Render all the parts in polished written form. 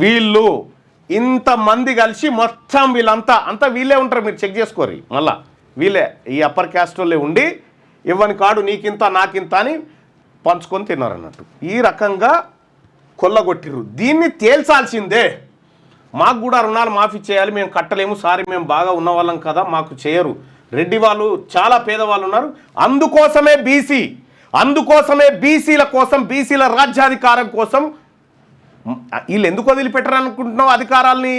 వీళ్ళు ఇంతమంది కలిసి మొత్తం వీళ్ళంతా వీళ్ళే ఉంటారు, మీరు చెక్ చేసుకోరు. మళ్ళా వీళ్ళే ఈ అప్పర్ క్యాస్ట్ వాళ్ళే ఉండి ఇవ్వని కాడు నీకింత నాకింత అని పంచుకొని తిన్నారన్నట్టు. ఈ రకంగా కొల్లగొట్టిర్రు. దీన్ని తేల్చాల్సిందే. మాకు కూడా రుణాలు మాఫీ చేయాలి, మేము కట్టలేము, సారీ మేము బాగా ఉన్నవాళ్ళం కదా, మాకు చేయరు. రెడ్డి వాళ్ళు చాలా పేదవాళ్ళు ఉన్నారు, అందుకోసమే బీసీల కోసం, బీసీల రాజ్యాధికారం కోసం వీళ్ళు ఎందుకు వదిలిపెట్టరు అనుకుంటున్నావు అధికారాల్ని?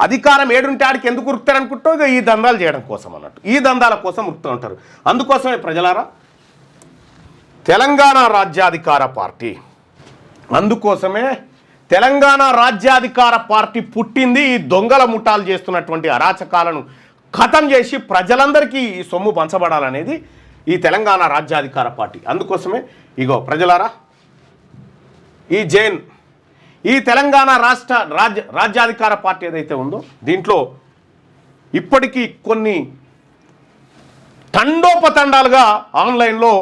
అధికారం ఏడుంటే ఆడికి ఎందుకు ఉరుకుతారు అనుకుంటావు? ఇక ఈ దందాలు చేయడం కోసం అన్నట్టు, ఈ దందాల కోసం ఉరుకుతూ ఉంటారు. అందుకోసమే ప్రజలారా తెలంగాణ రాజ్యాధికార పార్టీ, అందుకోసమే తెలంగాణ రాజ్యాధికార పార్టీ పుట్టింది. ఈ దొంగల ముఠాలు చేస్తున్నటువంటి అరాచకాలను ఖతం చేసి ప్రజలందరికీ ఈ సొమ్ము పంచబడాలనేది ఈ తెలంగాణ రాజ్యాధికార పార్టీ. అందుకోసమే ఇగో ప్రజలారా, ఈ తెలంగాణ రాజ్యాధికార పార్టీ ఏదైతే ఉందో దీంట్లో ఇప్పటికీ కొన్ని తండోపతండాలుగా ఆన్లైన్లో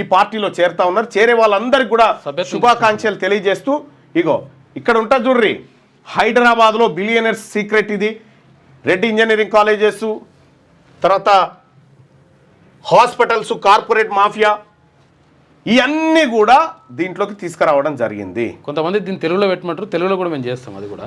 ఈ పార్టీలో చేరుతా ఉన్నారు. చేరే వాళ్ళందరికీ కూడా శుభాకాంక్షలు తెలియజేస్తూ ఇగో ఇక్కడ ఉంటుంది చూడ్రి, హైదరాబాద్లో బిలియనర్స్ సీక్రెట్ ఇది, రెడ్డి ఇంజనీరింగ్ కాలేజెస్, తర్వాత హాస్పిటల్స్, కార్పొరేట్ మాఫియా, ఇవన్నీ కూడా దీంట్లోకి తీసుకురావడం జరిగింది. కొంతమంది దీన్ని తెలుగులో పెట్టమంటారు, తెలుగులో కూడా మేము చేస్తాం అది కూడా.